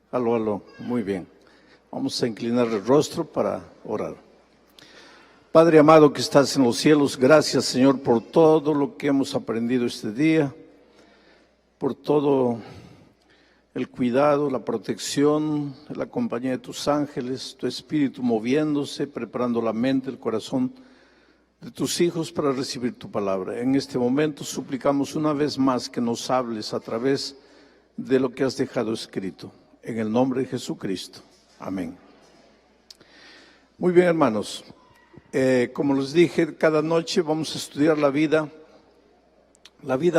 Aló, aló, muy bien. Vamos a inclinar el rostro para orar. Padre amado que estás en los cielos, gracias Señor por todo lo que hemos aprendido este día, por todo el cuidado, la protección, la compañía de tus ángeles, tu espíritu moviéndose, preparando la mente, el corazón de tus hijos para recibir tu palabra. En este momento suplicamos una vez más que nos hables a través de lo que has dejado escrito. En el nombre de Jesucristo. Amén. Muy bien, hermanos. Como les dije, cada noche vamos a estudiar la vida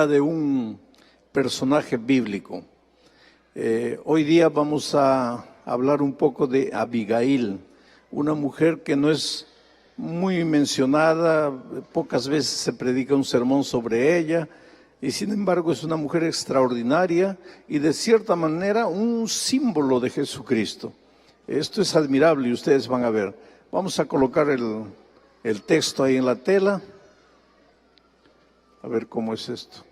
de un personaje bíblico. Hoy día vamos a hablar un poco de Abigail, una mujer que no es muy mencionada, pocas veces se predica un sermón sobre ella, y sin embargo es una mujer extraordinaria y de cierta manera un símbolo de Jesucristo. Esto es admirable y ustedes van a ver. Vamos a colocar el texto ahí en la tela. A ver cómo es esto.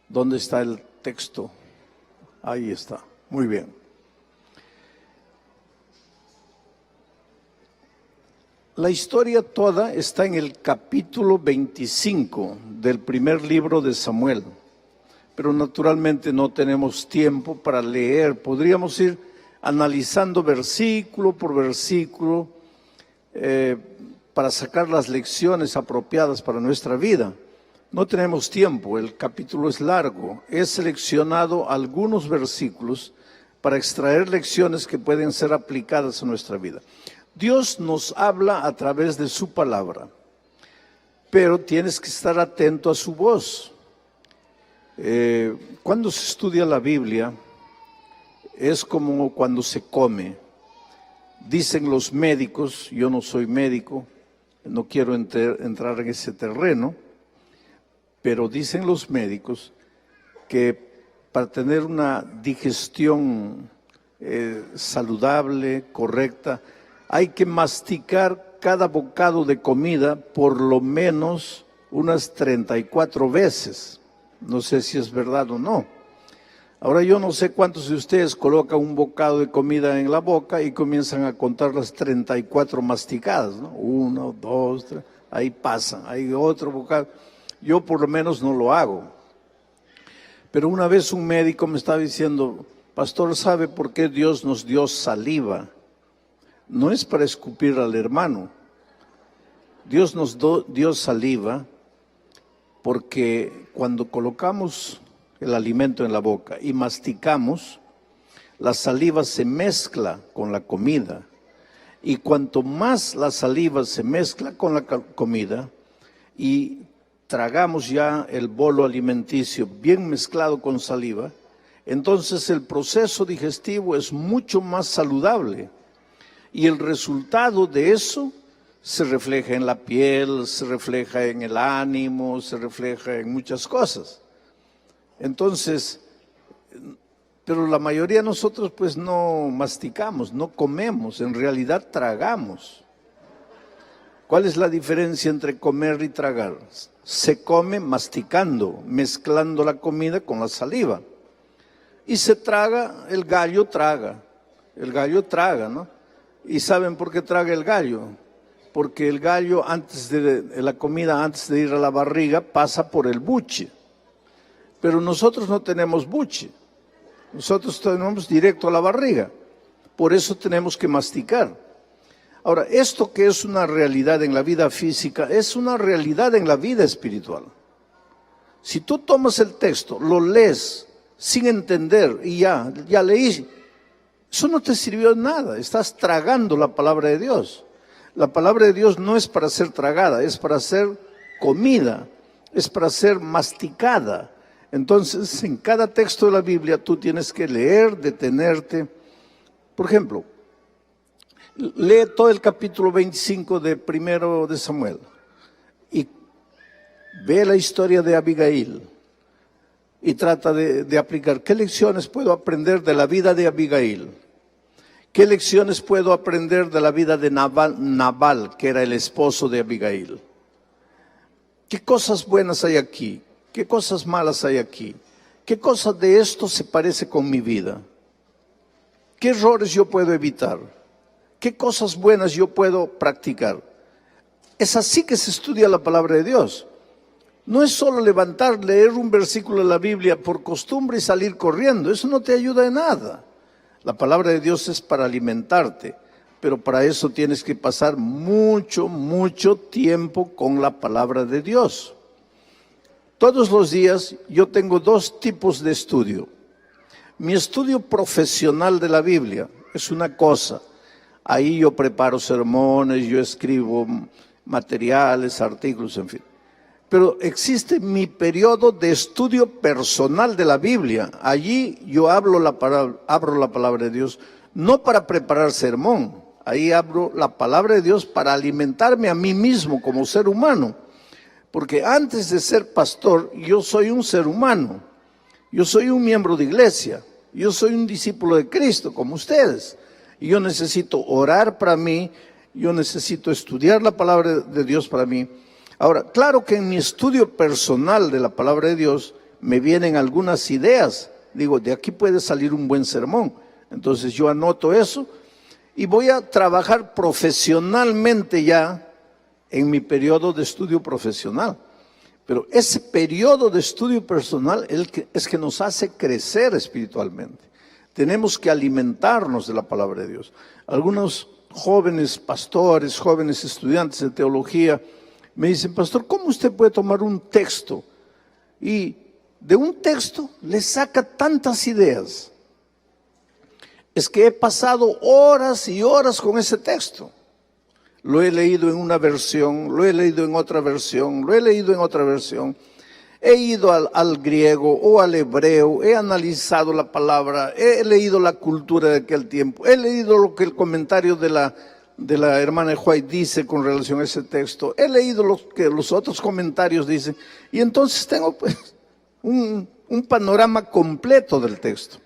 ¿Dónde está el texto? Ahí está. Muy bien. La historia toda está en el capítulo 25 del primer libro de Samuel, pero naturalmente no tenemos tiempo para leer. Podríamos ir analizando versículo por versículo para sacar las lecciones apropiadas para nuestra vida. No tenemos tiempo, el capítulo es largo. He seleccionado algunos versículos para extraer lecciones que pueden ser aplicadas a nuestra vida. Dios nos habla a través de su palabra, pero tienes que estar atento a su voz. Cuando se estudia la Biblia, es como cuando se come. Dicen los médicos, yo no soy médico, no quiero entrar en ese terreno, pero dicen los médicos que para tener una digestión saludable, correcta, hay que masticar cada bocado de comida por lo menos unas 34 veces. No sé si es verdad o no. Ahora yo no sé cuántos de ustedes colocan un bocado de comida en la boca y comienzan a contar las 34 masticadas, ¿no? 1, 2, 3, ahí pasan, hay otro bocado. Yo por lo menos no lo hago. Pero una vez un médico me estaba diciendo, pastor, ¿sabe por qué Dios nos dio saliva? No es para escupir al hermano. Dios nos dio saliva porque cuando colocamos el alimento en la boca y masticamos, la saliva se mezcla con la comida. Y cuanto más la saliva se mezcla con la comida y tragamos ya el bolo alimenticio bien mezclado con saliva, entonces el proceso digestivo es mucho más saludable. Y el resultado de eso se refleja en la piel, se refleja en el ánimo, se refleja en muchas cosas. Entonces, pero la mayoría de nosotros pues no masticamos, no comemos, en realidad tragamos. ¿Cuál es la diferencia entre comer y tragar? Se come masticando, mezclando la comida con la saliva. Y se traga, el gallo traga, ¿no? ¿Y saben por qué traga el gallo? Porque el gallo antes de la comida, antes de ir a la barriga, pasa por el buche. Pero nosotros no tenemos buche. Nosotros tenemos directo a la barriga. Por eso tenemos que masticar. Ahora, esto que es una realidad en la vida física, es una realidad en la vida espiritual. Si tú tomas el texto, lo lees sin entender y ya leí, eso no te sirvió de nada, estás tragando la palabra de Dios. La palabra de Dios no es para ser tragada, es para ser comida, es para ser masticada. Entonces, en cada texto de la Biblia tú tienes que leer, detenerte. Por ejemplo, lee todo el capítulo 25 de primero de Samuel y ve la historia de Abigail y trata de aplicar. ¿Qué lecciones puedo aprender de la vida de Abigail? ¿Qué lecciones puedo aprender de la vida de Nabal, que era el esposo de Abigail? ¿Qué cosas buenas hay aquí? ¿Qué cosas malas hay aquí? ¿Qué cosa de esto se parece con mi vida? ¿Qué errores yo puedo evitar? ¿Qué cosas buenas yo puedo practicar? Es así que se estudia la palabra de Dios. No es solo levantar, leer un versículo de la Biblia por costumbre y salir corriendo. Eso no te ayuda de nada. La palabra de Dios es para alimentarte, pero para eso tienes que pasar mucho, mucho tiempo con la palabra de Dios. Todos los días yo tengo dos tipos de estudio. Mi estudio profesional de la Biblia es una cosa. Ahí yo preparo sermones, yo escribo materiales, artículos, en fin. Pero existe mi periodo de estudio personal de la Biblia. Allí yo abro la palabra de Dios, no para preparar sermón. Ahí abro la palabra de Dios para alimentarme a mí mismo como ser humano. Porque antes de ser pastor, yo soy un ser humano. Yo soy un miembro de iglesia. Yo soy un discípulo de Cristo, como ustedes. Y yo necesito orar para mí. Yo necesito estudiar la palabra de Dios para mí. Ahora, claro que en mi estudio personal de la palabra de Dios me vienen algunas ideas. Digo, de aquí puede salir un buen sermón. Entonces yo anoto eso y voy a trabajar profesionalmente ya en mi periodo de estudio profesional. Pero ese periodo de estudio personal es que nos hace crecer espiritualmente. Tenemos que alimentarnos de la palabra de Dios. Algunos jóvenes pastores, jóvenes estudiantes de teología me dicen, pastor, ¿cómo usted puede tomar un texto y de un texto le saca tantas ideas? Es que he pasado horas y horas con ese texto. Lo he leído en una versión, lo he leído en otra versión, lo he leído en otra versión. He ido al griego o al hebreo, he analizado la palabra, he leído la cultura de aquel tiempo, he leído lo que el comentario de la hermana White dice con relación a ese texto, he leído lo que los otros comentarios dicen, y entonces tengo pues un panorama completo del texto.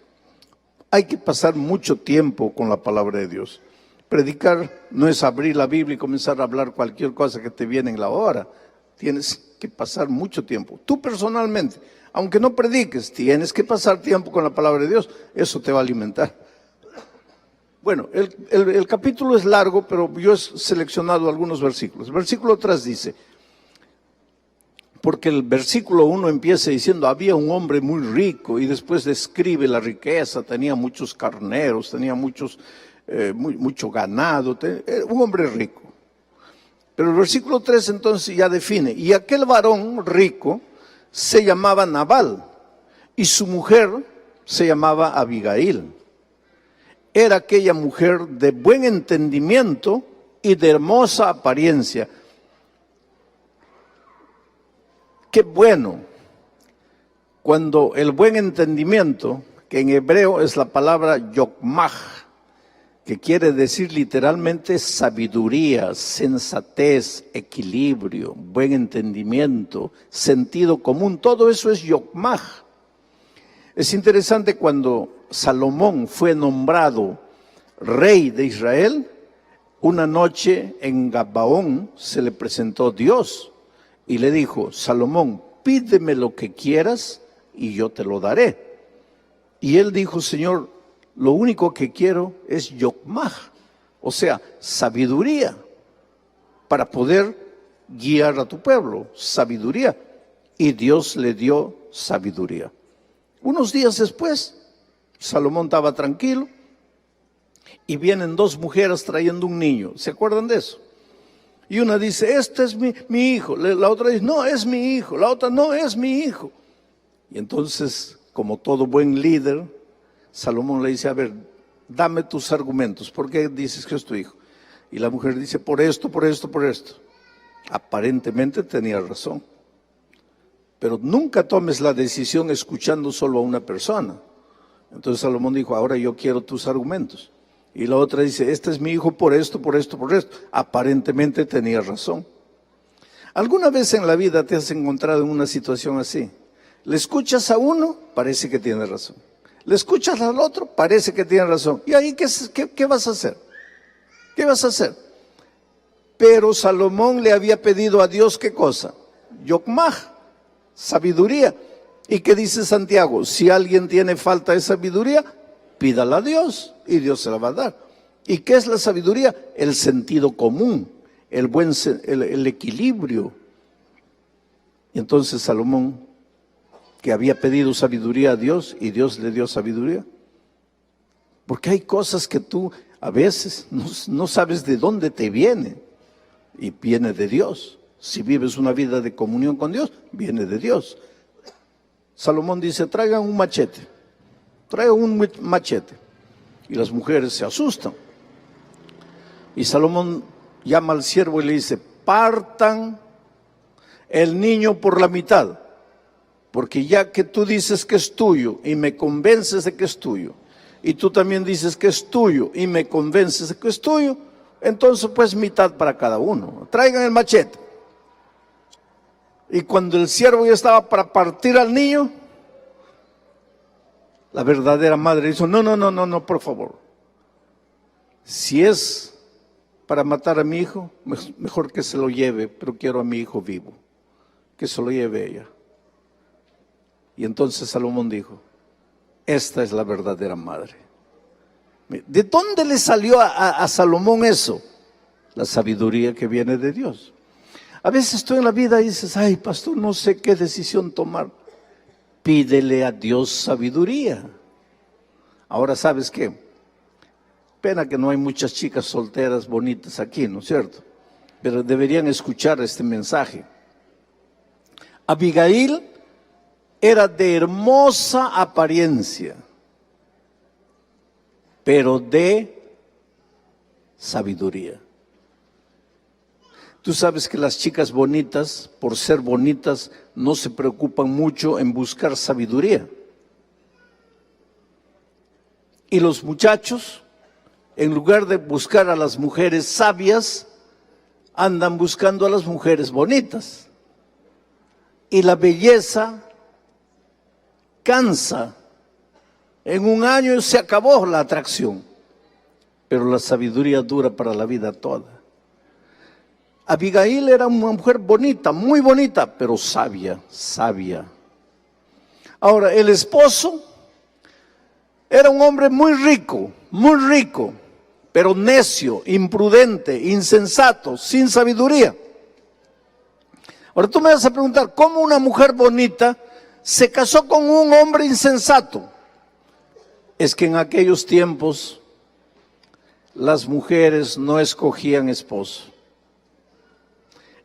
Hay que pasar mucho tiempo con la palabra de Dios. Predicar no es abrir la Biblia y comenzar a hablar cualquier cosa que te viene en la hora. Tienes que pasar mucho tiempo. Tú personalmente, aunque no prediques, tienes que pasar tiempo con la palabra de Dios. Eso te va a alimentar. Bueno, el capítulo es largo, pero yo he seleccionado algunos versículos. El versículo 3 dice, porque el versículo 1 empieza diciendo, había un hombre muy rico, y después describe la riqueza, tenía muchos carneros, tenía mucho ganado, un hombre rico. Pero el versículo 3 entonces ya define, y aquel varón rico se llamaba Nabal, y su mujer se llamaba Abigail. Era aquella mujer de buen entendimiento y de hermosa apariencia. Qué bueno cuando el buen entendimiento, que en hebreo es la palabra yokmah, que quiere decir literalmente sabiduría, sensatez, equilibrio, buen entendimiento, sentido común, todo eso es yokmah. Es interesante cuando Salomón fue nombrado rey de Israel, una noche en Gabaón se le presentó Dios y le dijo, Salomón, pídeme lo que quieras y yo te lo daré. Y él dijo, Señor, lo único que quiero es yokmah, o sea, sabiduría, para poder guiar a tu pueblo, sabiduría. Y Dios le dio sabiduría. Unos días después, Salomón estaba tranquilo y vienen dos mujeres trayendo un niño. ¿Se acuerdan de eso? Y una dice, este es mi hijo. La otra dice, no, es mi hijo. La otra, no, es mi hijo. Y entonces, como todo buen líder, Salomón le dice, a ver, dame tus argumentos. ¿Por qué dices que es tu hijo? Y la mujer dice, por esto, por esto, por esto. Aparentemente tenía razón. Pero nunca tomes la decisión escuchando solo a una persona. Entonces Salomón dijo, ahora yo quiero tus argumentos. Y la otra dice, este es mi hijo por esto, por esto, por esto. Aparentemente tenía razón. ¿Alguna vez en la vida te has encontrado en una situación así? Le escuchas a uno, parece que tiene razón. Le escuchas al otro, parece que tiene razón. ¿Y ahí qué vas a hacer? ¿Qué vas a hacer? Pero Salomón le había pedido a Dios, ¿qué cosa? Yokmah, sabiduría. ¿Y qué dice Santiago? Si alguien tiene falta de sabiduría, pídala a Dios y Dios se la va a dar. ¿Y qué es la sabiduría? El sentido común, el equilibrio. Y entonces Salomón, que había pedido sabiduría a Dios y Dios le dio sabiduría. Porque hay cosas que tú a veces no sabes de dónde te viene y viene de Dios. Si vives una vida de comunión con Dios, viene de Dios. Salomón dice, traigan un machete, y las mujeres se asustan. Y Salomón llama al siervo y le dice, partan el niño por la mitad, porque ya que tú dices que es tuyo y me convences de que es tuyo, y tú también dices que es tuyo y me convences de que es tuyo, entonces pues mitad para cada uno. Traigan el machete. Y cuando el siervo ya estaba para partir al niño, la verdadera madre dijo, no, por favor. Si es para matar a mi hijo, mejor que se lo lleve, pero quiero a mi hijo vivo. Que se lo lleve ella. Y entonces Salomón dijo, esta es la verdadera madre. ¿De dónde le salió a Salomón eso? La sabiduría que viene de Dios. A veces tú en la vida dices, ay, pastor, no sé qué decisión tomar. Pídele a Dios sabiduría. Ahora, ¿sabes qué? Pena que no hay muchas chicas solteras bonitas aquí, ¿no es cierto? Pero deberían escuchar este mensaje. Abigail era de hermosa apariencia, pero de sabiduría. Tú sabes que las chicas bonitas, por ser bonitas, no se preocupan mucho en buscar sabiduría. Y los muchachos, en lugar de buscar a las mujeres sabias, andan buscando a las mujeres bonitas. Y la belleza cansa. En un año se acabó la atracción, pero la sabiduría dura para la vida toda. Abigail era una mujer bonita, muy bonita, pero sabia. Ahora, el esposo era un hombre muy rico, pero necio, imprudente, insensato, sin sabiduría. Ahora tú me vas a preguntar, ¿cómo una mujer bonita se casó con un hombre insensato? Es que en aquellos tiempos las mujeres no escogían esposo.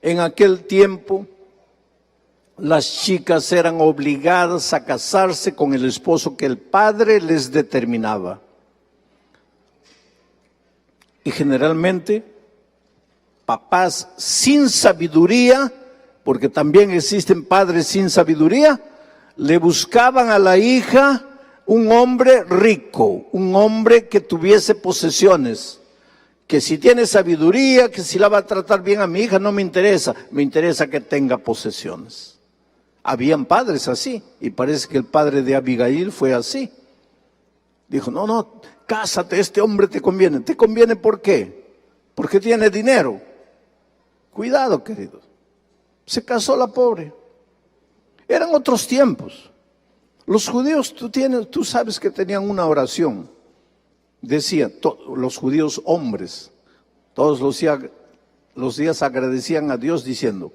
En aquel tiempo, las chicas eran obligadas a casarse con el esposo que el padre les determinaba. Y generalmente, papás sin sabiduría, porque también existen padres sin sabiduría, le buscaban a la hija un hombre rico, un hombre que tuviese posesiones. Que si tiene sabiduría, que si la va a tratar bien a mi hija, no me interesa que tenga posesiones. Habían padres así, y parece que el padre de Abigail fue así. Dijo, no, cásate, este hombre te conviene. ¿Te conviene por qué? Porque tiene dinero. Cuidado, queridos. Se casó la pobre. Eran otros tiempos. Los judíos, tú sabes que tenían una oración. Decía, los judíos hombres, todos los días agradecían a Dios diciendo,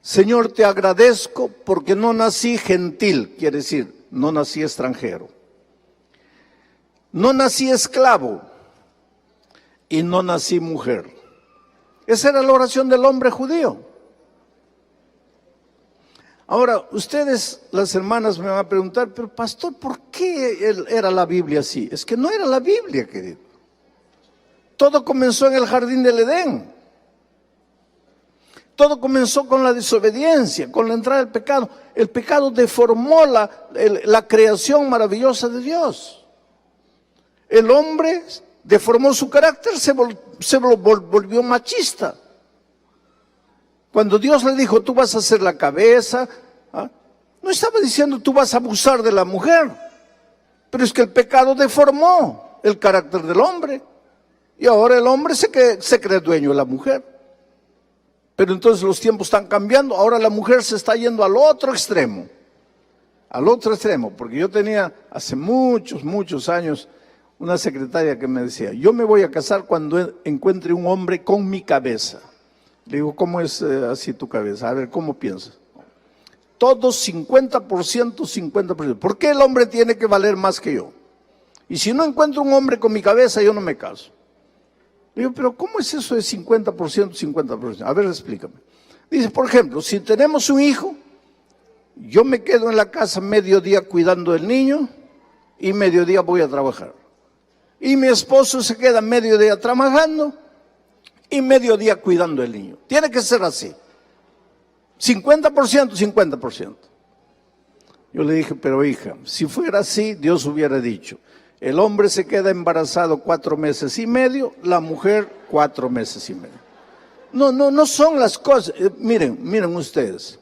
Señor, te agradezco porque no nací gentil, quiere decir, no nací extranjero. No nací esclavo y no nací mujer. Esa era la oración del hombre judío. Ahora, ustedes, las hermanas, me van a preguntar, pero pastor, ¿por qué era la Biblia así? Es que no era la Biblia, querido. Todo comenzó en el jardín del Edén. Todo comenzó con la desobediencia, con la entrada del pecado. El pecado deformó la creación maravillosa de Dios. El hombre deformó su carácter, se volvió machista. Cuando Dios le dijo, tú vas a ser la cabeza, no estaba diciendo tú vas a abusar de la mujer, pero es que el pecado deformó el carácter del hombre y ahora el hombre se cree dueño de la mujer. Pero entonces los tiempos están cambiando, ahora la mujer se está yendo al otro extremo, porque yo tenía hace muchos años una secretaria que me decía, yo me voy a casar cuando encuentre un hombre con mi cabeza. Le digo, ¿cómo es así tu cabeza? A ver, ¿cómo piensas? Todos 50%, 50%. ¿Por qué el hombre tiene que valer más que yo? Y si no encuentro un hombre con mi cabeza, yo no me caso. Le digo, pero ¿cómo es eso de 50%, 50%? A ver, explícame. Dice, por ejemplo, si tenemos un hijo, yo me quedo en la casa mediodía cuidando del niño y mediodía voy a trabajar. Y mi esposo se queda mediodía trabajando y mediodía cuidando del niño. Tiene que ser así. 50%, 50%. Yo le dije, pero hija, si fuera así, Dios hubiera dicho, el hombre se queda embarazado 4 meses y medio, la mujer 4 meses y medio. No son las cosas. Miren ustedes.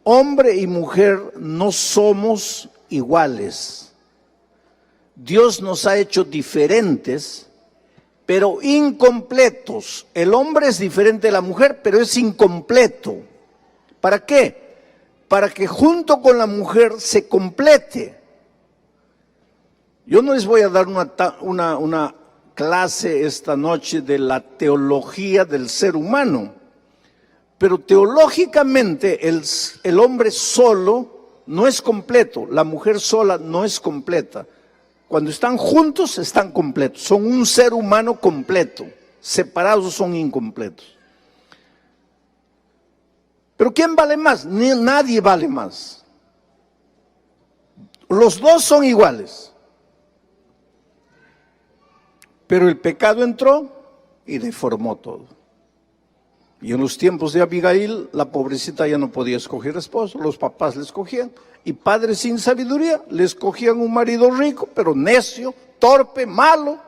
Hombre y mujer no somos iguales. Dios nos ha hecho diferentes, pero incompletos. El hombre es diferente de la mujer, pero es incompleto. ¿Para qué? Para que junto con la mujer se complete. Yo no les voy a dar una clase esta noche de la teología del ser humano, pero teológicamente el hombre solo no es completo, la mujer sola no es completa. Cuando están juntos están completos, son un ser humano completo, separados son incompletos. Pero ¿quién vale más? Nadie vale más. Los dos son iguales. Pero el pecado entró y deformó todo. Y en los tiempos de Abigail, la pobrecita ya no podía escoger esposo, los papás le escogían. Y padres sin sabiduría le escogían un marido rico, pero necio, torpe, malo.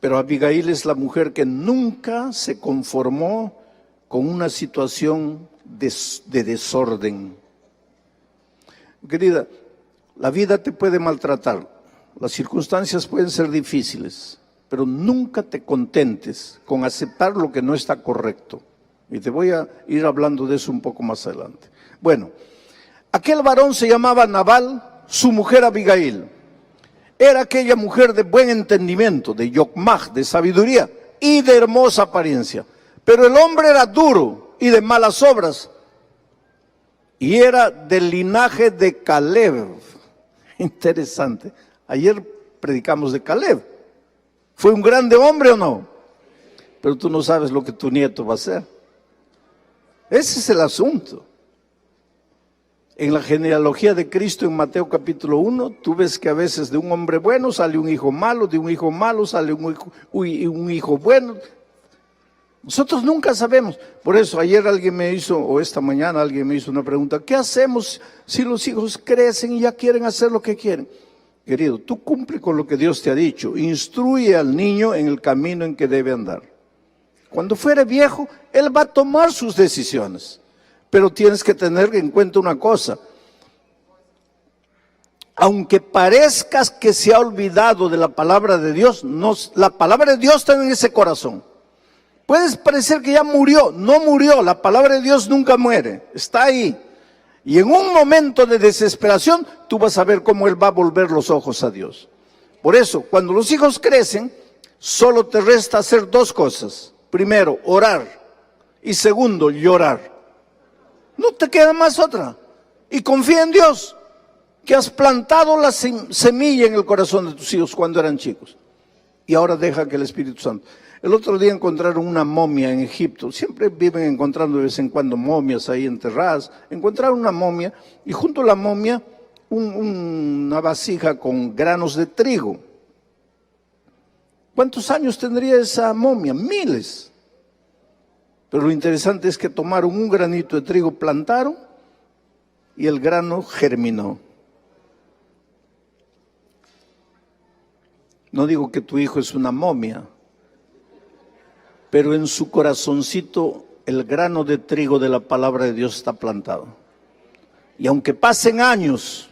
Pero Abigail es la mujer que nunca se conformó con una situación de desorden. Querida, la vida te puede maltratar, las circunstancias pueden ser difíciles, pero nunca te contentes con aceptar lo que no está correcto. Y te voy a ir hablando de eso un poco más adelante. Bueno, aquel varón se llamaba Nabal, su mujer Abigail. Era aquella mujer de buen entendimiento, de yokmaj, de sabiduría y de hermosa apariencia. Pero el hombre era duro y de malas obras. Y era del linaje de Caleb. Interesante. Ayer predicamos de Caleb. ¿Fue un grande hombre o no? Pero tú no sabes lo que tu nieto va a ser. Ese es el asunto. En la genealogía de Cristo en Mateo capítulo 1, tú ves que a veces de un hombre bueno sale un hijo malo, de un hijo malo sale un hijo bueno. Nosotros nunca sabemos. Por eso ayer alguien me hizo, o esta mañana alguien me hizo una pregunta, ¿qué hacemos si los hijos crecen y ya quieren hacer lo que quieren? Querido, tú cumple con lo que Dios te ha dicho, instruye al niño en el camino en que debe andar. Cuando fuere viejo, él va a tomar sus decisiones. Pero tienes que tener en cuenta una cosa. Aunque parezcas que se ha olvidado de la palabra de Dios, no, la palabra de Dios está en ese corazón. Puedes parecer que ya murió, no murió, la palabra de Dios nunca muere, está ahí. Y en un momento de desesperación, tú vas a ver cómo Él va a volver los ojos a Dios. Por eso, cuando los hijos crecen, solo te resta hacer 2 cosas. Primero, orar. Y segundo, llorar. No te queda más otra. Y confía en Dios, que has plantado la semilla en el corazón de tus hijos cuando eran chicos. Y ahora deja que el Espíritu Santo. El otro día encontraron una momia en Egipto. Siempre viven encontrando de vez en cuando momias ahí enterradas. Encontraron una momia y junto a la momia una vasija con granos de trigo. ¿Cuántos años tendría esa momia? Miles. Pero lo interesante es que tomaron un granito de trigo, plantaron y el grano germinó. No digo que tu hijo es una momia, pero en su corazoncito el grano de trigo de la palabra de Dios está plantado. Y aunque pasen años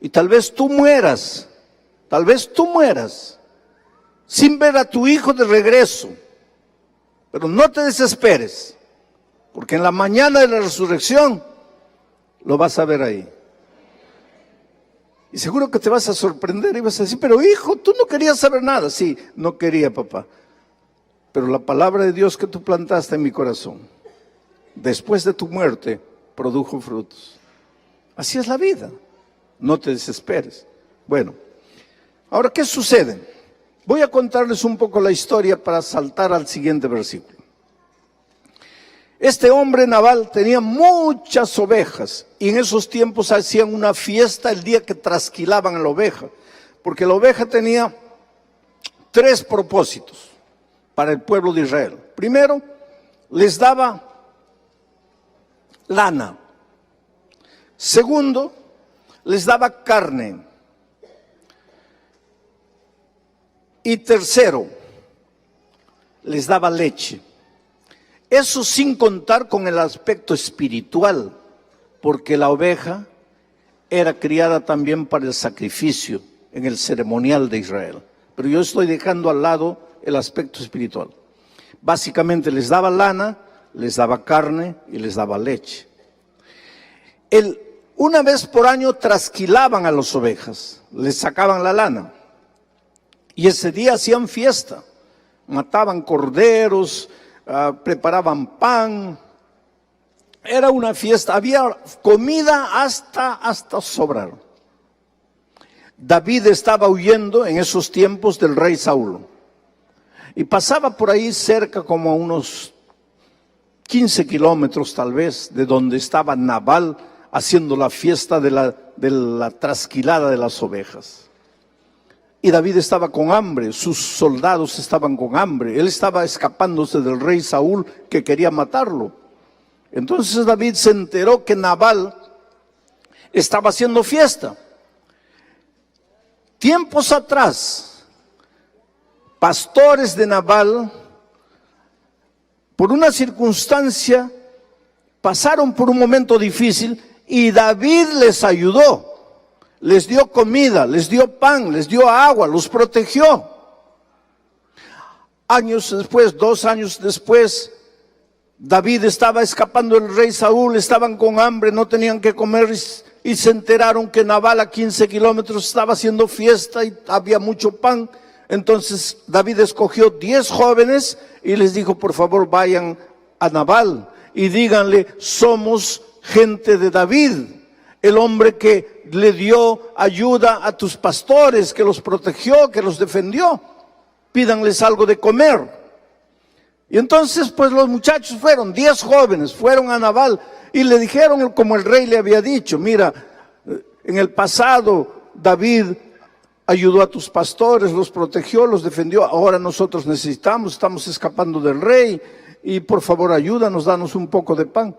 y tal vez tú mueras sin ver a tu hijo de regreso, pero no te desesperes, porque en la mañana de la resurrección lo vas a ver ahí. Y seguro que te vas a sorprender y vas a decir, pero hijo, tú no querías saber nada. Sí, no quería, papá. Pero la palabra de Dios que tú plantaste en mi corazón, después de tu muerte, produjo frutos. Así es la vida. No te desesperes. Bueno, ahora, ¿qué sucede? Voy a contarles un poco la historia para saltar al siguiente versículo. Este hombre Nabal tenía muchas ovejas y en esos tiempos hacían una fiesta el día que trasquilaban a la oveja, porque la oveja tenía 3 propósitos para el pueblo de Israel. Primero, les daba lana. Segundo, les daba carne. Y tercero, les daba leche. Eso sin contar con el aspecto espiritual, porque la oveja era criada también para el sacrificio en el ceremonial de Israel. Pero yo estoy dejando al lado el aspecto espiritual. Básicamente les daba lana, les daba carne y les daba leche. Una vez por año trasquilaban a las ovejas, les sacaban la lana. Y ese día hacían fiesta, mataban corderos, preparaban pan, era una fiesta, había comida hasta sobrar. David estaba huyendo en esos tiempos del rey Saúl y pasaba por ahí cerca como a unos 15 kilómetros tal vez de donde estaba Nabal haciendo la fiesta de la trasquilada de las ovejas. Y David estaba con hambre, sus soldados estaban con hambre, él estaba escapándose del rey Saúl que quería matarlo. Entonces David se enteró que Nabal estaba haciendo fiesta. Tiempos atrás, pastores de Nabal, por una circunstancia, pasaron por un momento difícil y David les ayudó. Les dio comida, les dio pan, les dio agua, los protegió. Años después, 2 años después, David estaba escapando del rey Saúl, estaban con hambre, no tenían que comer y se enteraron que Nabal a 15 kilómetros estaba haciendo fiesta y había mucho pan. Entonces David escogió 10 jóvenes y les dijo, por favor vayan a Nabal y díganle, somos gente de David, el hombre que le dio ayuda a tus pastores, que los protegió, que los defendió. Pídanles algo de comer. Y entonces pues los muchachos fueron, 10 jóvenes, fueron a Nabal y le dijeron como el rey le había dicho, mira, en el pasado David ayudó a tus pastores, los protegió, los defendió, ahora nosotros estamos escapando del rey y por favor ayúdanos, danos un poco de pan.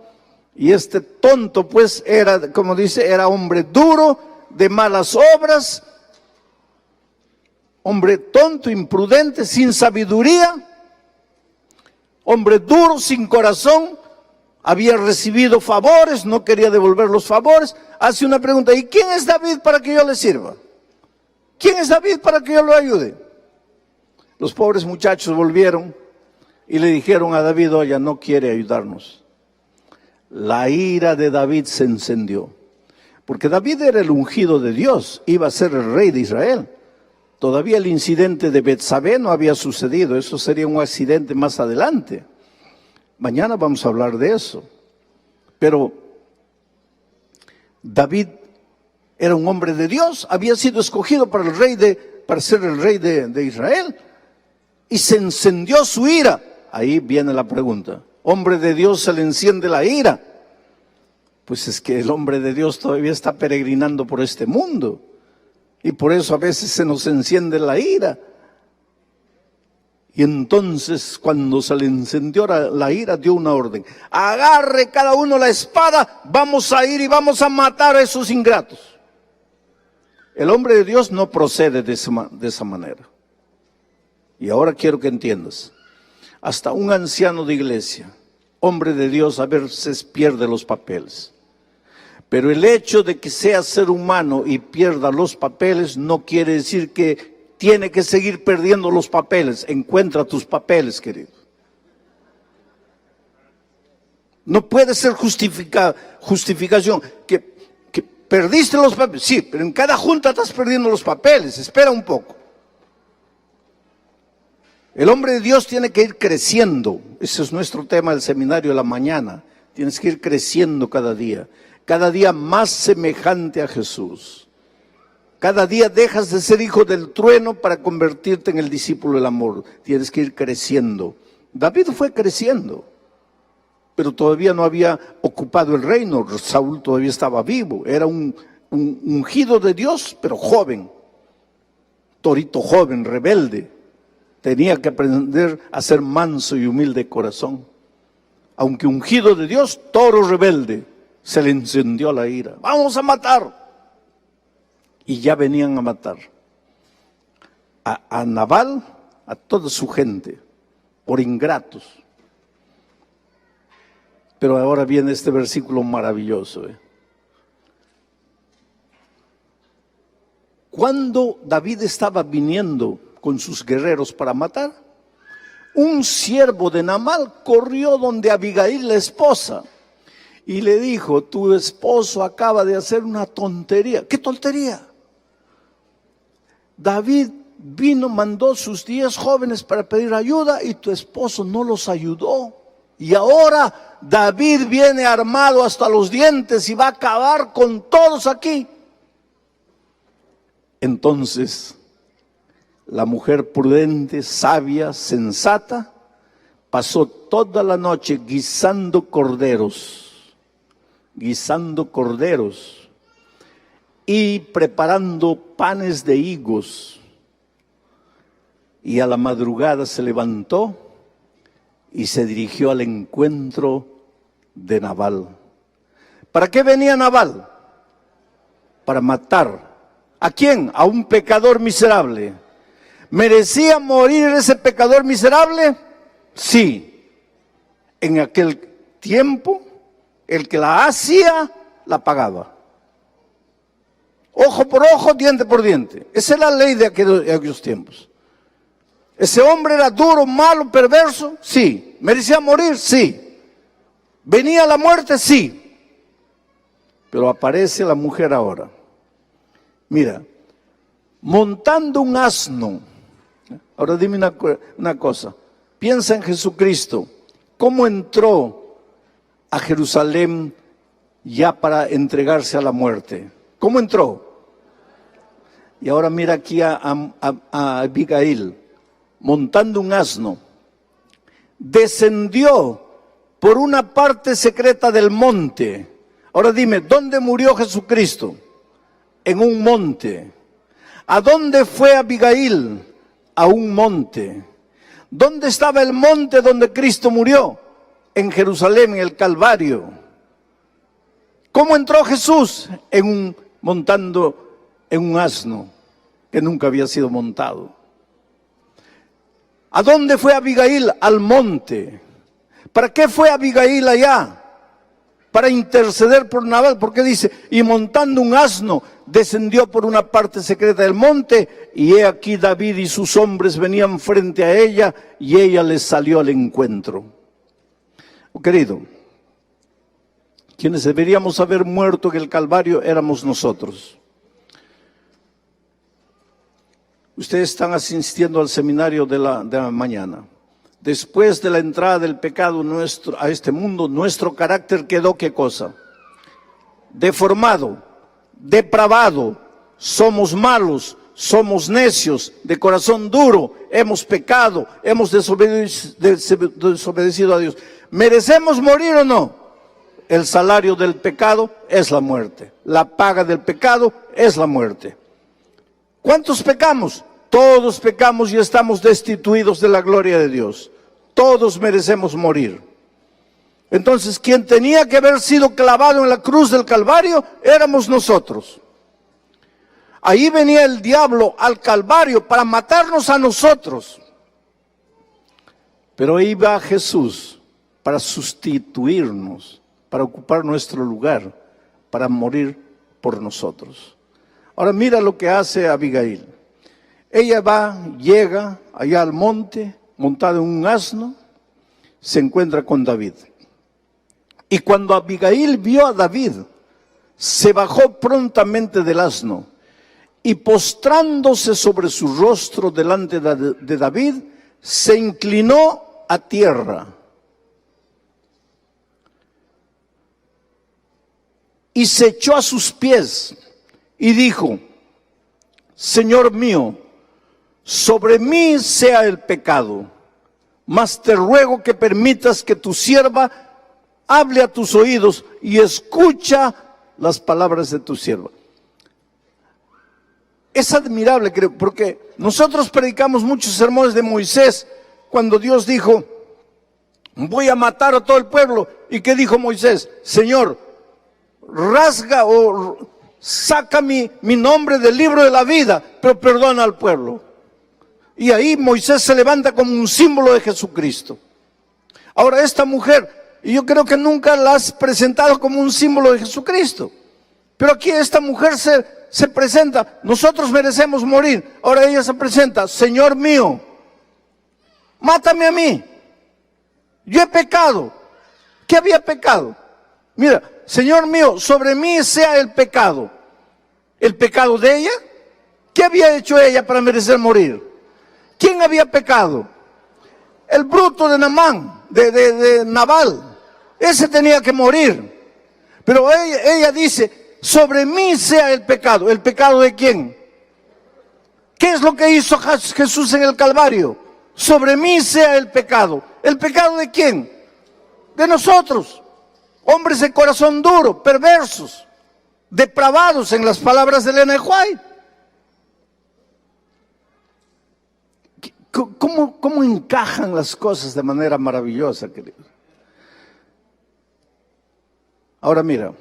Y este tonto pues era, como dice, era hombre duro, de malas obras, hombre tonto, imprudente, sin sabiduría, hombre duro, sin corazón, había recibido favores, no quería devolver los favores. Hace una pregunta, ¿y quién es David para que yo le sirva? ¿Quién es David para que yo lo ayude? Los pobres muchachos volvieron y le dijeron a David, oye, no quiere ayudarnos. La ira de David se encendió, porque David era el ungido de Dios, iba a ser el rey de Israel. Todavía el incidente de Betsabé no había sucedido, eso sería un accidente más adelante. Mañana vamos a hablar de eso. Pero David era un hombre de Dios, había sido escogido para ser el rey de Israel, y se encendió su ira. Ahí viene la pregunta. Hombre de Dios se le enciende la ira. Pues es que el hombre de Dios todavía está peregrinando por este mundo. Y por eso a veces se nos enciende la ira. Y entonces cuando se le encendió la ira, dio una orden. Agarre cada uno la espada, vamos a ir y vamos a matar a esos ingratos. El hombre de Dios no procede de esa manera. Y ahora quiero que entiendas. Hasta un anciano de iglesia, hombre de Dios, a veces pierde los papeles. Pero el hecho de que sea ser humano y pierda los papeles no quiere decir que tiene que seguir perdiendo los papeles. Encuentra tus papeles, querido. No puede ser justificación que ¿Perdiste los papeles? Sí, pero en cada junta estás perdiendo los papeles. Espera un poco. El hombre de Dios tiene que ir creciendo. Ese es nuestro tema del seminario de la mañana. Tienes que ir creciendo cada día más semejante a Jesús. Cada día dejas de ser hijo del trueno para convertirte en el discípulo del amor. Tienes que ir creciendo. David fue creciendo, pero todavía no había ocupado el reino. Saúl todavía estaba vivo. Era un ungido de Dios, pero joven. Torito joven, rebelde. Tenía que aprender a ser manso y humilde de corazón. Aunque ungido de Dios, toro rebelde, se le encendió la ira. ¡Vamos a matar! Y ya venían a matar a Nabal, a toda su gente, por ingratos. Pero ahora viene este versículo maravilloso. Cuando David estaba viniendo con sus guerreros para matar, un siervo de Nabal corrió donde Abigail, la esposa, y le dijo: tu esposo acaba de hacer una tontería. ¿Qué tontería? David vino, mandó sus 10 jóvenes para pedir ayuda y tu esposo no los ayudó. Y ahora David viene armado hasta los dientes y va a acabar con todos aquí. Entonces, la mujer prudente, sabia, sensata, pasó toda la noche guisando corderos y preparando panes de higos. Y a la madrugada se levantó y se dirigió al encuentro de Nabal. ¿Para qué venía Nabal? Para matar. ¿A quién? A un pecador miserable. ¿Merecía morir ese pecador miserable? Sí. En aquel tiempo, el que la hacía, la pagaba. Ojo por ojo, diente por diente. Esa es la ley de aquellos tiempos. ¿Ese hombre era duro, malo, perverso? Sí. ¿Merecía morir? Sí. ¿Venía la muerte? Sí. Pero aparece la mujer ahora. Mira, montando un asno. Ahora dime una cosa. Piensa en Jesucristo. ¿Cómo entró a Jerusalén ya para entregarse a la muerte? ¿Cómo entró? Y ahora mira aquí a Abigail, montando un asno. Descendió por una parte secreta del monte. Ahora dime, ¿dónde murió Jesucristo? En un monte. ¿A dónde fue Abigail? A un monte. ¿Dónde estaba el monte donde Cristo murió? En Jerusalén, en el Calvario. ¿Cómo entró Jesús? Montando en un asno que nunca había sido montado. ¿A dónde fue Abigail? Al monte. ¿Para qué fue Abigail allá? Para interceder por Nabal, porque dice, y montando un asno, descendió por una parte secreta del monte, y he aquí David y sus hombres venían frente a ella, y ella les salió al encuentro. Oh, querido, quienes deberíamos haber muerto en el Calvario éramos nosotros. Ustedes están asistiendo al seminario de la mañana. Después de la entrada del pecado a este mundo, nuestro carácter quedó, ¿qué cosa? Deformado, depravado, somos malos, somos necios, de corazón duro, hemos pecado, hemos desobedecido a Dios. ¿Merecemos morir o no? El salario del pecado es la muerte. La paga del pecado es la muerte. ¿Cuántos pecamos? Todos pecamos y estamos destituidos de la gloria de Dios. Todos merecemos morir. Entonces, quien tenía que haber sido clavado en la cruz del Calvario, éramos nosotros. Ahí venía el diablo al Calvario para matarnos a nosotros. Pero ahí va Jesús para sustituirnos, para ocupar nuestro lugar, para morir por nosotros. Ahora mira lo que hace Abigail. Ella llega allá al monte, montada en un asno, se encuentra con David. Y cuando Abigail vio a David, se bajó prontamente del asno y postrándose sobre su rostro delante de David, se inclinó a tierra. Y se echó a sus pies y dijo: Señor mío, sobre mí sea el pecado, mas te ruego que permitas que tu sierva hable a tus oídos y escucha las palabras de tu sierva. Es admirable, creo, porque nosotros predicamos muchos sermones de Moisés cuando Dios dijo: voy a matar a todo el pueblo. ¿Y qué dijo Moisés? Señor, rasga o saca mi nombre del libro de la vida, pero perdona al pueblo. Y ahí Moisés se levanta como un símbolo de Jesucristo. Ahora esta mujer, y yo creo que nunca la has presentado como un símbolo de Jesucristo, pero aquí esta mujer se presenta: nosotros merecemos morir. Ahora ella se presenta: Señor mío, mátame a mí, yo he pecado. ¿Qué había pecado? Mira, Señor mío, sobre mí sea el pecado. ¿El pecado de ella? ¿Qué había hecho ella para merecer morir? ¿Quién había pecado? El bruto de Naamán, de Nabal. Ese tenía que morir. Pero ella dice: sobre mí sea el pecado. ¿El pecado de quién? ¿Qué es lo que hizo Jesús en el Calvario? Sobre mí sea el pecado. ¿El pecado de quién? De nosotros. Hombres de corazón duro, perversos, depravados, en las palabras de Elena White. ¿Cómo encajan las cosas de manera maravillosa, queridos? Ahora mira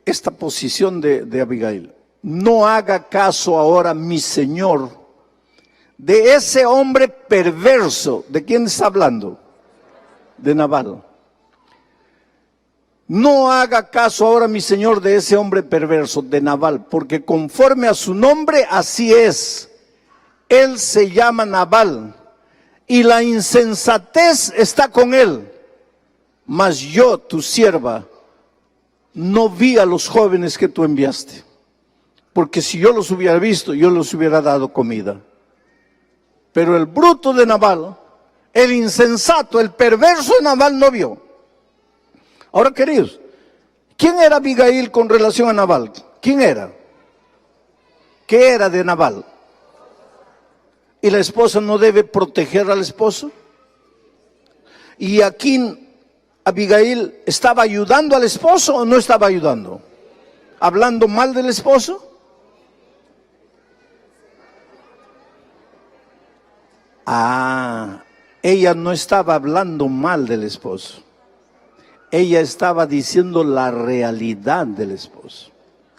esta posición de Abigail. No haga caso ahora, mi señor, de ese hombre perverso. ¿De quién está hablando? De Nabal. No haga caso ahora, mi señor, de ese hombre perverso, de Nabal, porque conforme a su nombre, así es. Él se llama Nabal, y la insensatez está con él. Mas yo, tu sierva, no vi a los jóvenes que tú enviaste, porque si yo los hubiera visto, yo les hubiera dado comida. Pero el bruto de Nabal, el insensato, el perverso de Nabal no vio. Ahora, queridos, ¿quién era Abigail con relación a Nabal? ¿Quién era? ¿Qué era de Nabal? ¿Y la esposa no debe proteger al esposo? Y aquí Abigail, ¿estaba ayudando al esposo o no estaba ayudando? ¿Hablando mal del esposo? Ella no estaba hablando mal del esposo. Ella estaba diciendo la realidad del esposo.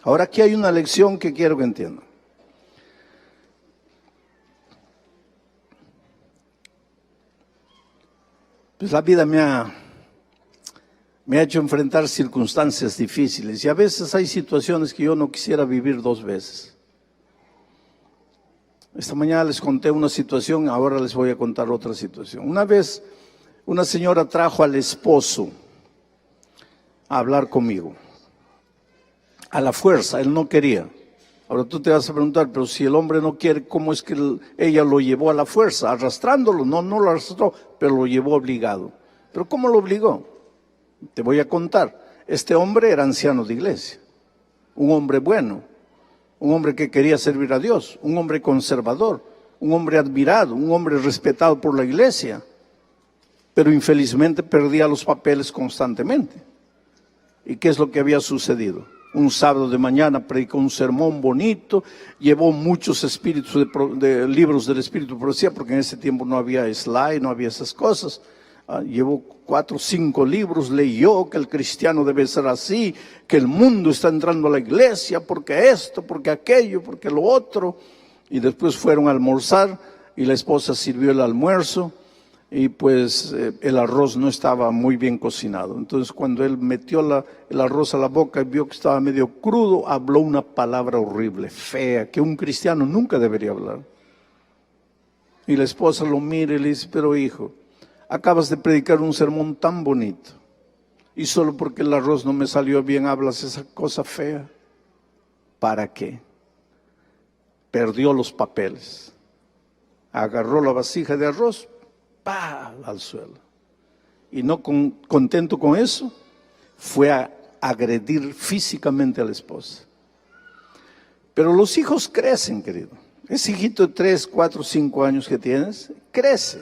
Ahora aquí hay una lección que quiero que entiendan. Pues la vida me ha hecho enfrentar circunstancias difíciles, y a veces hay situaciones que yo no quisiera vivir dos veces. Esta mañana les conté una situación, ahora les voy a contar otra situación. Una vez una señora trajo al esposo a hablar conmigo, a la fuerza. Él no quería. Ahora tú te vas a preguntar: pero si el hombre no quiere, ¿cómo es que ella lo llevó a la fuerza? Arrastrándolo. No lo arrastró, pero lo llevó obligado. ¿Pero cómo lo obligó? Te voy a contar. Este hombre era anciano de iglesia, un hombre bueno, un hombre que quería servir a Dios, un hombre conservador, un hombre admirado, un hombre respetado por la iglesia, pero infelizmente perdía los papeles constantemente. ¿Y qué es lo que había sucedido? Un sábado de mañana predicó un sermón bonito, llevó muchos espíritus de libros del espíritu de profecía, porque en ese tiempo no había slide, no había esas cosas. Llevó 4 o 5 libros, leyó que el cristiano debe ser así, que el mundo está entrando a la iglesia, porque esto, porque aquello, porque lo otro. Y después fueron a almorzar y la esposa sirvió el almuerzo. Y pues el arroz no estaba muy bien cocinado. Entonces cuando él metió el arroz a la boca y vio que estaba medio crudo, habló una palabra horrible, fea, que un cristiano nunca debería hablar. Y la esposa lo mira y le dice: pero hijo, acabas de predicar un sermón tan bonito y solo porque el arroz no me salió bien hablas esa cosa fea. ¿Para qué? Perdió los papeles. Agarró la vasija de arroz, ¡pah!, al suelo. Y no contento con eso, fue a agredir físicamente a la esposa. Pero los hijos crecen, querido. Ese hijito de 3, 4, 5 años que tienes, crece.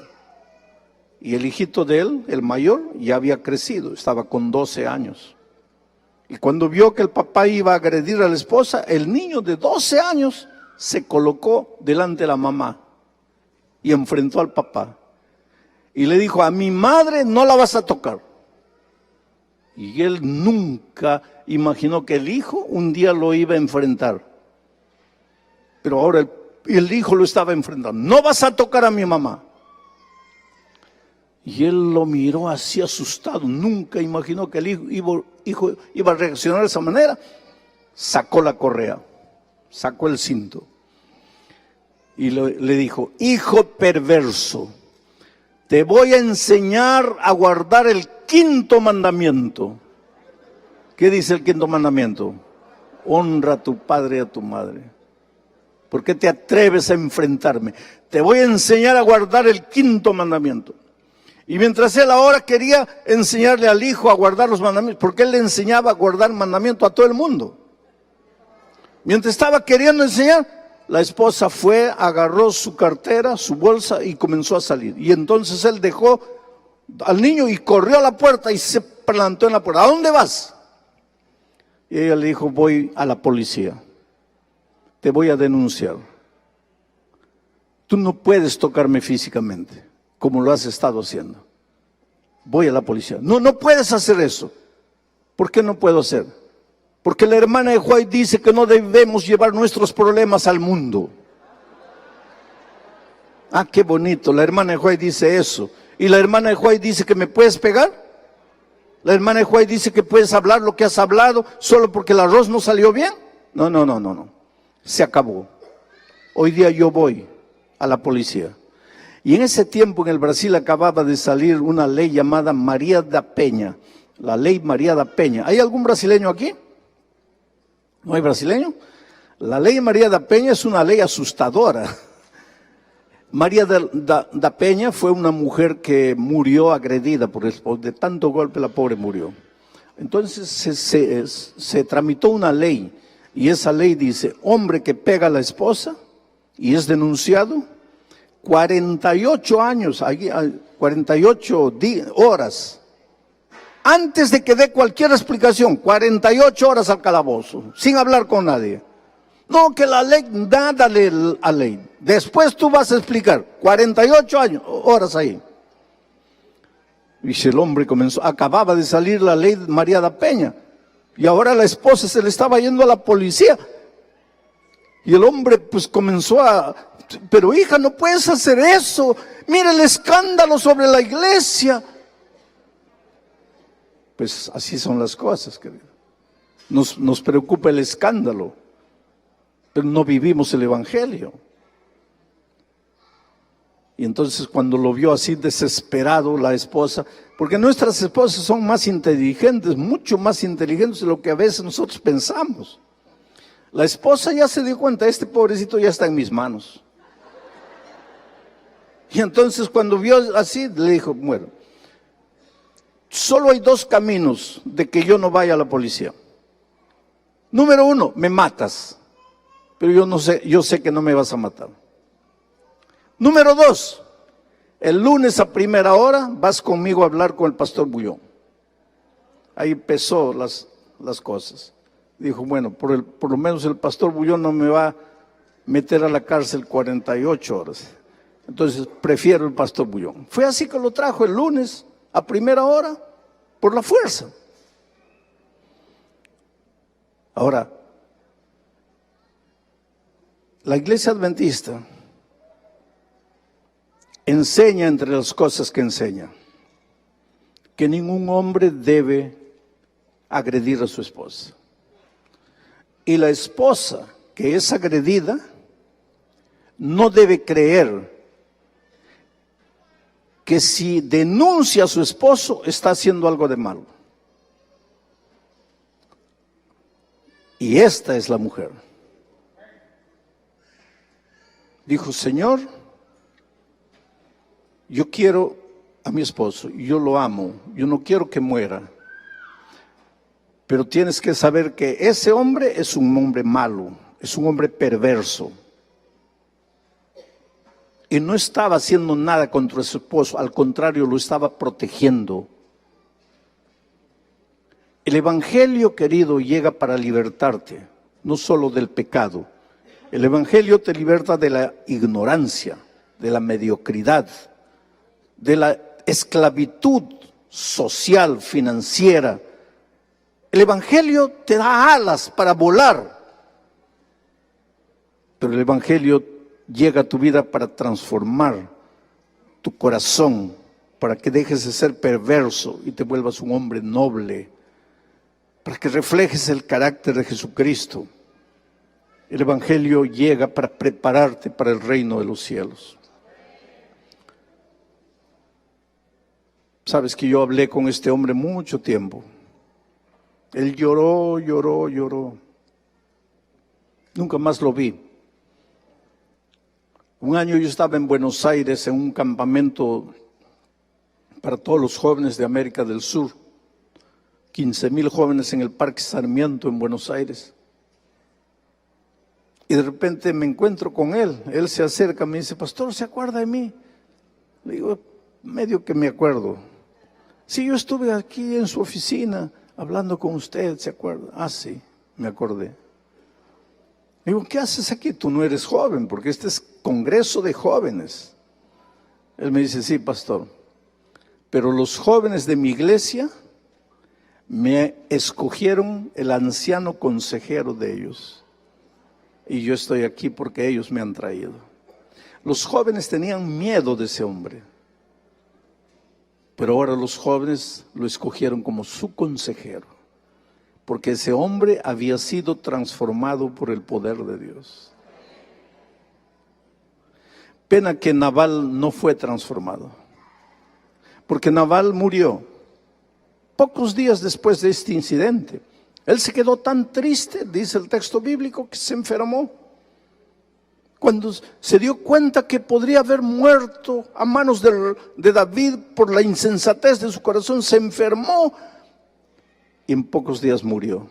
Y el hijito de él, el mayor, ya había crecido, estaba con 12 años. Y cuando vio que el papá iba a agredir a la esposa, el niño de 12 años se colocó delante de la mamá y enfrentó al papá. Y le dijo, a mi madre no la vas a tocar. Y él nunca imaginó que el hijo un día lo iba a enfrentar. Pero ahora el hijo lo estaba enfrentando. No vas a tocar a mi mamá. Y él lo miró así asustado. Nunca imaginó que el hijo iba a reaccionar de esa manera. Sacó la correa, sacó el cinto. Y le dijo, hijo perverso, te voy a enseñar a guardar el 5.º mandamiento. ¿Qué dice el 5.º mandamiento? Honra a tu padre y a tu madre. ¿Por qué te atreves a enfrentarme? Te voy a enseñar a guardar el 5.º mandamiento. Y mientras él ahora quería enseñarle al hijo a guardar los mandamientos, porque él le enseñaba a guardar mandamientos a todo el mundo. Mientras estaba queriendo enseñar, la esposa fue, agarró su cartera, su bolsa y comenzó a salir. Y entonces él dejó al niño y corrió a la puerta y se plantó en la puerta. ¿A dónde vas? Y ella le dijo, voy a la policía. Te voy a denunciar. Tú no puedes tocarme físicamente, como lo has estado haciendo. Voy a la policía. No, no puedes hacer eso. ¿Por qué no puedo hacer? Porque la hermana de White dice que no debemos llevar nuestros problemas al mundo. Ah, qué bonito, la hermana de White dice eso. Y la hermana de White dice que me puedes pegar. La hermana de White dice que puedes hablar lo que has hablado solo porque el arroz no salió bien. No, no, no, no, no. Se acabó. Hoy día yo voy a la policía. Y en ese tiempo en el Brasil acababa de salir una ley llamada María da Penha. La ley María da Penha. ¿Hay algún brasileño aquí? ¿No hay brasileño? La ley María da Penha es una ley asustadora. María da Penha fue una mujer que murió agredida de tanto golpe, la pobre murió. Entonces se tramitó una ley y esa ley dice, hombre que pega a la esposa y es denunciado, 48 años, 48 horas, antes de que dé cualquier explicación, 48 horas al calabozo, sin hablar con nadie. No, que la ley, nada a ley. Después tú vas a explicar, 48 horas ahí. Y el hombre acababa de salir la ley María da Penha. Y ahora la esposa se le estaba yendo a la policía. Y el hombre pues comenzó pero hija, no puedes hacer eso. Mira el escándalo sobre la iglesia. Pues así son las cosas, querido. Nos preocupa el escándalo, pero no vivimos el evangelio. Y entonces cuando lo vio así desesperado la esposa, porque nuestras esposas son más inteligentes, mucho más inteligentes de lo que a veces nosotros pensamos. La esposa ya se dio cuenta, este pobrecito ya está en mis manos. Y entonces cuando vio así, le dijo, bueno, solo hay 2 caminos de que yo no vaya a la policía. Número 1, me matas, pero yo sé que no me vas a matar. Número 2, el lunes a primera hora vas conmigo a hablar con el pastor Bullón. Ahí empezó las cosas. Dijo, bueno, por lo menos el pastor Bullón no me va a meter a la cárcel 48 horas. Entonces prefiero el pastor Bullón. Fue así que lo trajo el lunes a primera hora por la fuerza. Ahora, la iglesia adventista enseña entre las cosas que enseña que ningún hombre debe agredir a su esposa. Y la esposa que es agredida no debe creer que si denuncia a su esposo está haciendo algo de malo. Y esta es la mujer. Dijo: Señor, yo quiero a mi esposo, yo lo amo, yo no quiero que muera. Pero tienes que saber que ese hombre es un hombre malo, es un hombre perverso. Y no estaba haciendo nada contra su esposo, al contrario, lo estaba protegiendo. El Evangelio, querido, llega para libertarte, no solo del pecado. El Evangelio te liberta de la ignorancia, de la mediocridad, de la esclavitud social, financiera. El Evangelio te da alas para volar, pero el Evangelio llega a tu vida para transformar tu corazón, para que dejes de ser perverso y te vuelvas un hombre noble, para que reflejes el carácter de Jesucristo. El Evangelio llega para prepararte para el reino de los cielos. Sabes que yo hablé con este hombre mucho tiempo. Él lloró, lloró, lloró. Nunca más lo vi. Un año yo estaba en Buenos Aires en un campamento para todos los jóvenes de América del Sur. 15,000 jóvenes en el Parque Sarmiento en Buenos Aires. Y de repente me encuentro con él. Él se acerca, me dice: pastor, ¿se acuerda de mí? Le digo: medio que me acuerdo. Sí, yo estuve aquí en su oficina hablando con usted, ¿se acuerda? Ah, sí, me acordé. Le digo: ¿qué haces aquí? Tú no eres joven, porque este es congreso de jóvenes. Él me dice: sí, pastor, pero los jóvenes de mi iglesia me escogieron el anciano consejero de ellos. Y yo estoy aquí porque ellos me han traído. Los jóvenes tenían miedo de ese hombre, pero ahora los jóvenes lo escogieron como su consejero, porque ese hombre había sido transformado por el poder de Dios. Pena que Nabal no fue transformado, porque Nabal murió pocos días después de este incidente. Él se quedó tan triste, dice el texto bíblico, que se enfermó. Cuando se dio cuenta que podría haber muerto a manos de David por la insensatez de su corazón, se enfermó y en pocos días murió.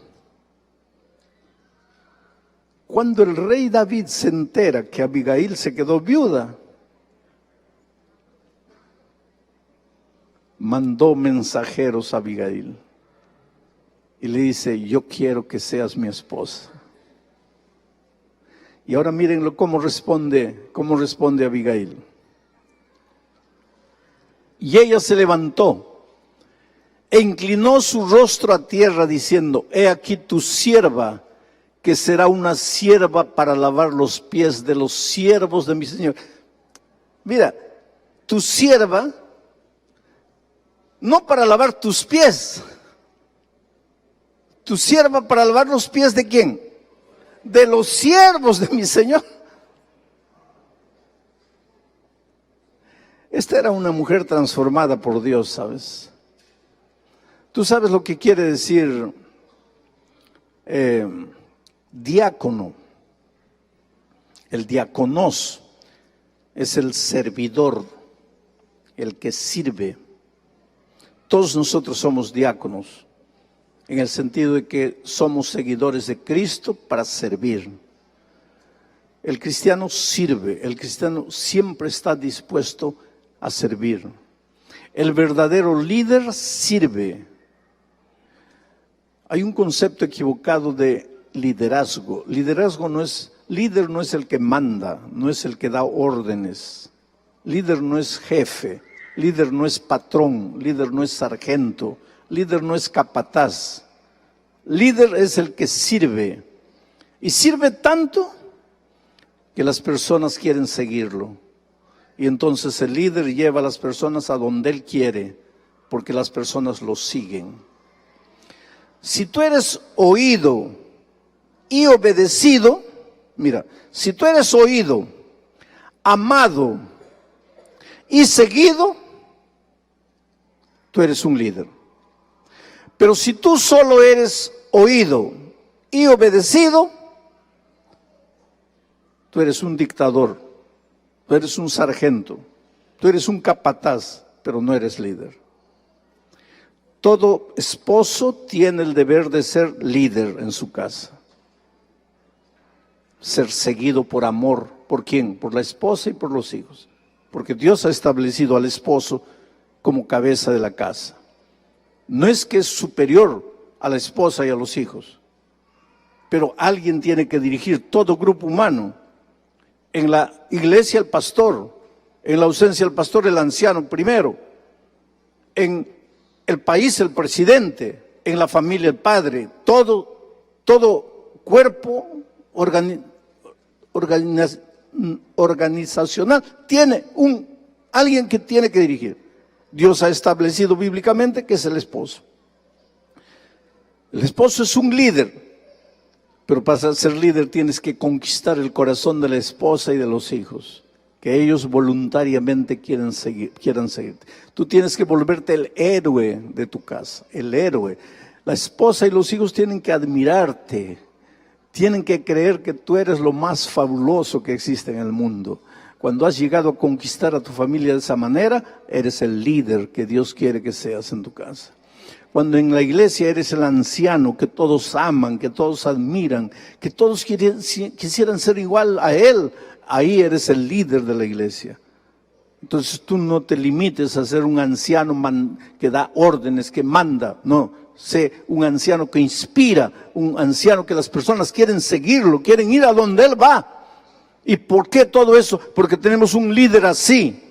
Cuando el rey David se entera que Abigail se quedó viuda, mandó mensajeros a Abigail y le dice: yo quiero que seas mi esposa. Y ahora mírenlo cómo responde Abigail. Y ella se levantó e inclinó su rostro a tierra diciendo: he aquí tu sierva, que será una sierva para lavar los pies de los siervos de mi Señor. Mira, tu sierva, no para lavar tus pies, tu sierva para lavar los pies ¿de quién? De los siervos de mi Señor. Esta era una mujer transformada por Dios, ¿sabes? Tú sabes lo que quiere decir diácono. El diáconos es el servidor, el que sirve. Todos nosotros somos diáconos, en el sentido de que somos seguidores de Cristo para servir. El cristiano sirve, el cristiano siempre está dispuesto a servir. El verdadero líder sirve. Hay un concepto equivocado de liderazgo. Líder no es el que manda, no es el que da órdenes. Líder no es jefe, líder no es patrón, líder no es sargento, líder no es capataz. Líder es el que sirve. Y sirve tanto que las personas quieren seguirlo. Y entonces el líder lleva a las personas a donde él quiere, porque las personas lo siguen. Si tú eres oído y obedecido, mira, si tú eres oído, amado y seguido, tú eres un líder. Pero si tú solo eres oído y obedecido, tú eres un dictador, tú eres un sargento, tú eres un capataz, pero no eres líder. Todo esposo tiene el deber de ser líder en su casa. Ser seguido por amor. ¿Por quién? Por la esposa y por los hijos. Porque Dios ha establecido al esposo como cabeza de la casa. No es que es superior a la esposa y a los hijos, pero alguien tiene que dirigir todo grupo humano. En la iglesia el pastor, en la ausencia del pastor el anciano primero, en el país el presidente, en la familia el padre, todo cuerpo organizacional tiene alguien que tiene que dirigir. Dios ha establecido bíblicamente que es el esposo. El esposo es un líder, pero para ser líder tienes que conquistar el corazón de la esposa y de los hijos, que ellos voluntariamente quieran seguirte. Tú tienes que volverte el héroe de tu casa, el héroe. La esposa y los hijos tienen que admirarte, tienen que creer que tú eres lo más fabuloso que existe en el mundo. Cuando has llegado a conquistar a tu familia de esa manera, eres el líder que Dios quiere que seas en tu casa. Cuando en la iglesia eres el anciano que todos aman, que todos admiran, que todos quisieran ser igual a él, ahí eres el líder de la iglesia. Entonces tú no te limites a ser un anciano que da órdenes, que manda, no. Sé un anciano que inspira, un anciano que las personas quieren seguirlo, quieren ir a donde él va. ¿Y por qué todo eso? Porque tenemos un líder así,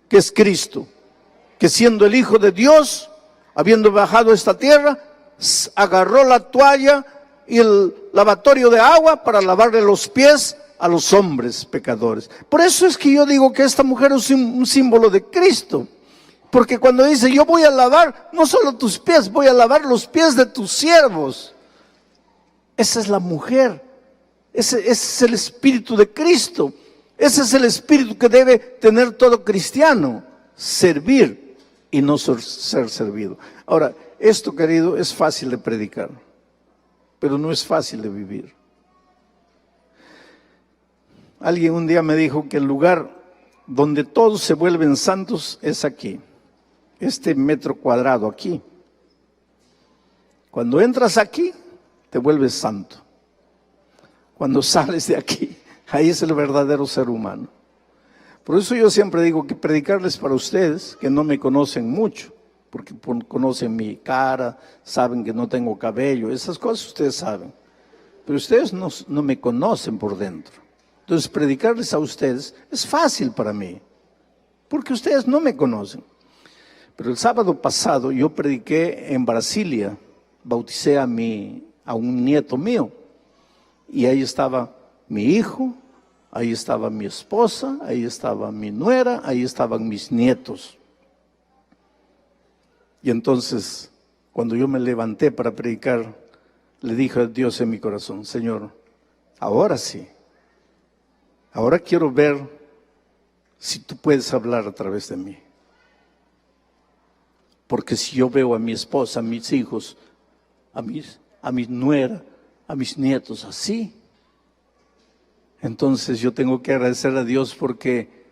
que es Cristo, que siendo el Hijo de Dios, habiendo bajado a esta tierra, agarró la toalla y el lavatorio de agua para lavarle los pies a los hombres pecadores. Por eso es que yo digo que esta mujer es un símbolo de Cristo. Porque cuando dice, yo voy a lavar no solo tus pies, voy a lavar los pies de tus siervos. Esa es la mujer. Ese es el espíritu de Cristo. Ese es el espíritu que debe tener todo cristiano. Servir y no ser servido. Ahora, esto, querido, es fácil de predicar, pero no es fácil de vivir. Alguien un día me dijo que el lugar donde todos se vuelven santos es aquí. Este metro cuadrado aquí. Cuando entras aquí, te vuelves santo. Cuando sales de aquí, ahí es el verdadero ser humano. Por eso yo siempre digo que predicarles para ustedes, que no me conocen mucho, porque conocen mi cara, saben que no tengo cabello, esas cosas ustedes saben. Pero ustedes no me conocen por dentro. Entonces predicarles a ustedes es fácil para mí, porque ustedes no me conocen. Pero el sábado pasado yo prediqué en Brasilia, bauticé a un nieto mío, y ahí estaba mi hijo, ahí estaba mi esposa, ahí estaba mi nuera, ahí estaban mis nietos. Y entonces, cuando yo me levanté para predicar, le dije a Dios en mi corazón, Señor, ahora sí, ahora quiero ver si tú puedes hablar a través de mí. Porque si yo veo a mi esposa, a mis hijos, a mi nuera, a mis nietos así, entonces yo tengo que agradecer a Dios porque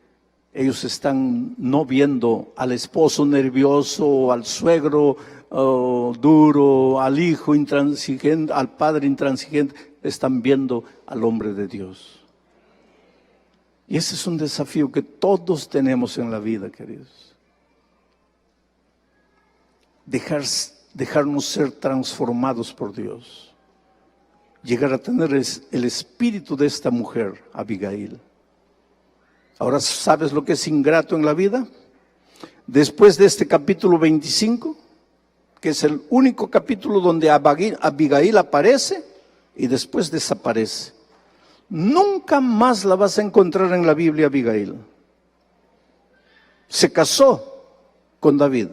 ellos están no viendo al esposo nervioso, al suegro duro, al hijo intransigente, al padre intransigente, están viendo al hombre de Dios. Y ese es un desafío que todos tenemos en la vida, queridos. Dejarnos ser transformados por Dios. Llegar a tener el espíritu de esta mujer, Abigail. Ahora, ¿sabes lo que es ingrato en la vida? Después de este capítulo 25, que es el único capítulo donde Abigail aparece y después desaparece. Nunca más la vas a encontrar en la Biblia, Abigail. Se casó con David.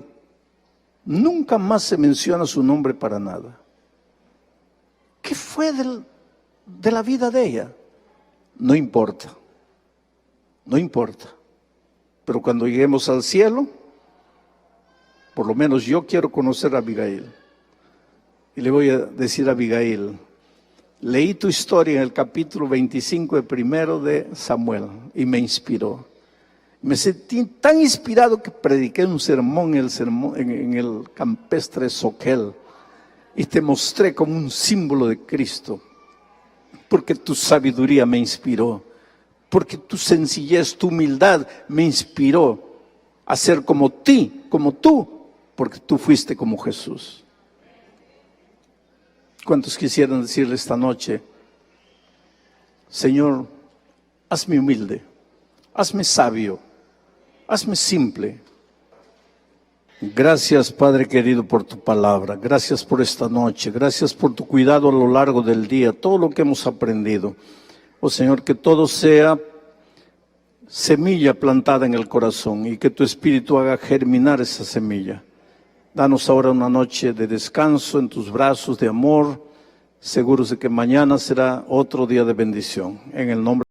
Nunca más se menciona su nombre para nada. ¿Qué fue de la vida de ella? No importa. No importa. Pero cuando lleguemos al cielo, por lo menos yo quiero conocer a Abigail. Y le voy a decir a Abigail, leí tu historia en el capítulo 25 de primero de Samuel y me inspiró. Me sentí tan inspirado que prediqué un sermón en el campestre Soquel y te mostré como un símbolo de Cristo, porque tu sabiduría me inspiró, porque tu sencillez, tu humildad me inspiró a ser como tú, porque tú fuiste como Jesús. ¿Cuántos quisieran decirle esta noche, Señor, hazme humilde, hazme sabio, hazme simple? Gracias, Padre querido, por tu palabra. Gracias por esta noche. Gracias por tu cuidado a lo largo del día, todo lo que hemos aprendido. Oh Señor, que todo sea semilla plantada en el corazón y que tu Espíritu haga germinar esa semilla. Danos ahora una noche de descanso en tus brazos de amor, seguros de que mañana será otro día de bendición. En el nombre